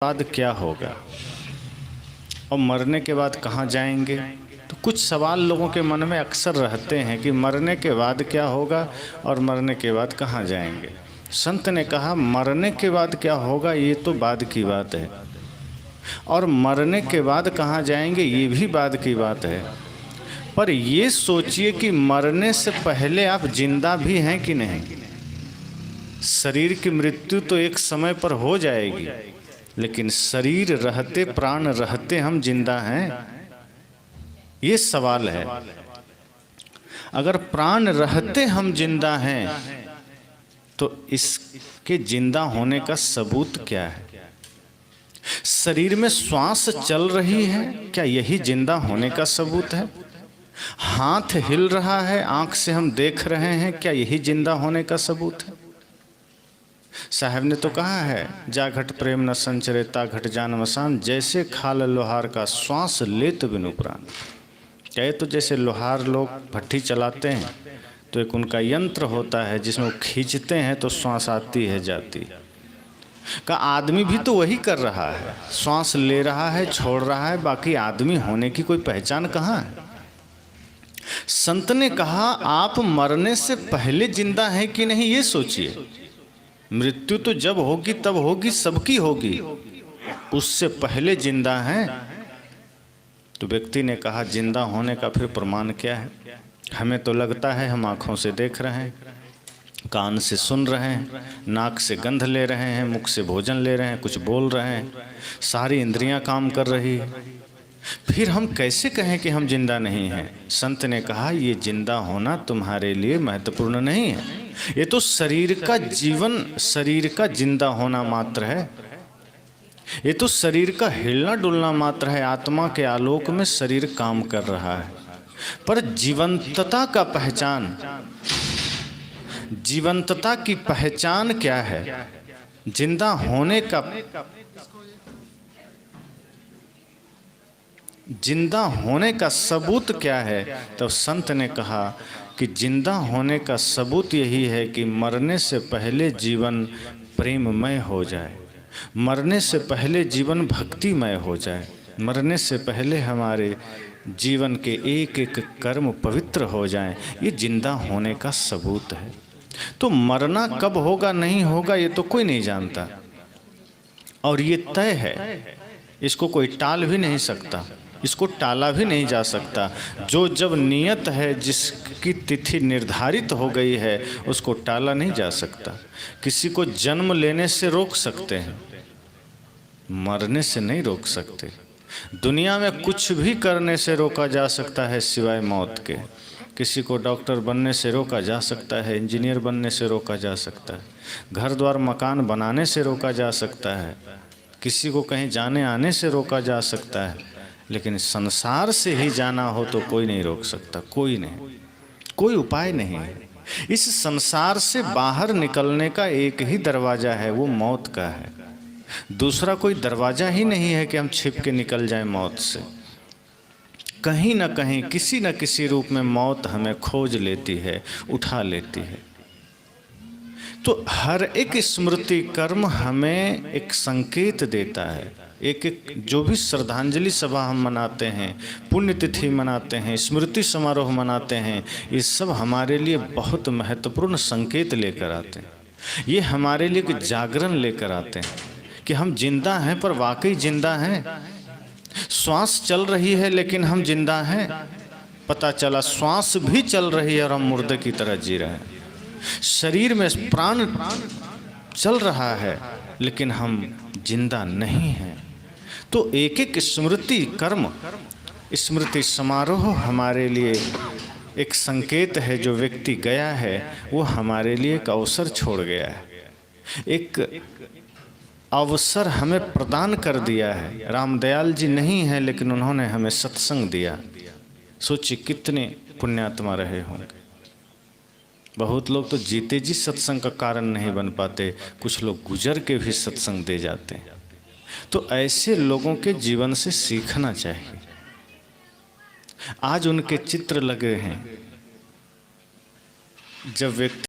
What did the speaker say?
बाद क्या होगा और मरने के बाद कहाँ जाएंगे। तो कुछ सवाल लोगों के मन में अक्सर रहते हैं कि मरने के बाद क्या होगा और मरने के बाद कहाँ जाएंगे। संत ने कहा मरने के बाद क्या होगा ये तो बाद की बात है, और मरने के बाद कहाँ जाएंगे ये भी बाद की बात है। पर ये सोचिए कि मरने से पहले आप जिंदा भी हैं कि नहीं। शरीर की मृत्यु तो एक समय पर हो जाएगी, लेकिन शरीर रहते प्राण रहते हम जिंदा हैं, ये सवाल है। अगर प्राण रहते हम जिंदा हैं तो इसके जिंदा होने का सबूत क्या है। शरीर में श्वास चल रही है, क्या यही जिंदा होने का सबूत है। हाथ हिल रहा है, आंख से हम देख रहे हैं, क्या यही जिंदा होने का सबूत है। साहब ने तो कहा है जा घट प्रेम न संचरे ता घट जान मसान, जैसे खाल लोहार का श्वास लेत बिनु प्राण। कहे तो जैसे लोहार लोग भट्ठी चलाते हैं तो एक उनका यंत्र होता है जिसमें वो खींचते हैं तो श्वास आती है जाती है। का आदमी भी तो वही कर रहा है, श्वास ले रहा है छोड़ रहा है, बाकी आदमी होने की कोई पहचान कहाँ है। संत ने कहा आप मरने से पहले जिंदा हैं कि नहीं ये सोचिए। मृत्यु तो जब होगी तब होगी, सबकी होगी, उससे पहले जिंदा हैं। तो व्यक्ति ने कहा जिंदा होने का फिर प्रमाण क्या है। हमें तो लगता है हम आँखों से देख रहे हैं, कान से सुन रहे हैं, नाक से गंध ले रहे हैं, मुख से भोजन ले रहे हैं, कुछ बोल रहे हैं, सारी इंद्रियां काम कर रही है। फिर हम कैसे कहें कि हम जिंदा नहीं हैं। संत ने कहा ये जिंदा होना तुम्हारे लिए महत्वपूर्ण नहीं है, ये तो शरीर का जीवन, शरीर का जिंदा होना मात्र है। ये तो शरीर का हिलना डुलना मात्र है। आत्मा के आलोक में शरीर काम कर रहा है, पर जीवंतता का पहचान, जीवंतता की पहचान क्या है, जिंदा होने का, जिंदा होने का सबूत क्या है। तो संत ने कहा कि जिंदा होने का सबूत यही है कि मरने से पहले जीवन प्रेममय हो जाए, मरने से पहले जीवन भक्तिमय हो जाए, मरने से पहले हमारे जीवन के एक एक कर्म पवित्र हो जाएं, ये जिंदा होने का सबूत है। तो मरना कब होगा नहीं होगा ये तो कोई नहीं जानता, और ये तय है, इसको कोई टाल भी नहीं सकता, इसको टाला भी नहीं जा सकता। जो जब नियत है, जिसकी तिथि निर्धारित हो गई है, उसको टाला नहीं जा सकता। किसी को जन्म लेने से रोक सकते हैं, मरने से नहीं रोक सकते। दुनिया में कुछ भी करने से रोका जा सकता है सिवाय मौत के। किसी को डॉक्टर बनने से रोका जा सकता है, इंजीनियर बनने से रोका जा सकता है, घर द्वार मकान बनाने से रोका जा सकता है, किसी को कहीं जाने आने से रोका जा सकता है, लेकिन संसार से ही जाना हो तो कोई नहीं रोक सकता, कोई नहीं, कोई उपाय नहीं है। इस संसार से बाहर निकलने का एक ही दरवाज़ा है, वो मौत का है। दूसरा कोई दरवाज़ा ही नहीं है कि हम छिप के निकल जाएं मौत से। कहीं ना कहीं किसी न किसी रूप में मौत हमें खोज लेती है, उठा लेती है। तो हर एक स्मृति कर्म हमें एक संकेत देता है। एक एक जो भी श्रद्धांजलि सभा हम मनाते हैं, पुण्यतिथि मनाते हैं, स्मृति समारोह मनाते हैं, ये सब हमारे लिए बहुत महत्वपूर्ण संकेत लेकर आते हैं। ये हमारे लिए एक जागरण लेकर आते हैं कि हम जिंदा हैं, पर वाकई जिंदा हैं। श्वास चल रही है लेकिन हम जिंदा हैं। पता चला श्वास भी चल रही है और हम मुर्दे की तरह जी रहे हैं। शरीर में प्राण चल रहा है लेकिन हम जिंदा नहीं हैं। तो एक एक स्मृति कर्म, स्मृति समारोह हमारे लिए एक संकेत है। जो व्यक्ति गया है वो हमारे लिए एक अवसर छोड़ गया है, एक अवसर हमें प्रदान कर दिया है। रामदयाल जी नहीं हैं लेकिन उन्होंने हमें सत्संग दिया। सोचिए कितने पुण्यात्मा रहे होंगे। बहुत लोग तो जीते जी सत्संग का कारण नहीं बन पाते, कुछ लोग गुजर के भी सत्संग दे जाते हैं। तो ऐसे लोगों के जीवन से सीखना चाहिए। आज उनके चित्र लगे हैं। जब व्यक्ति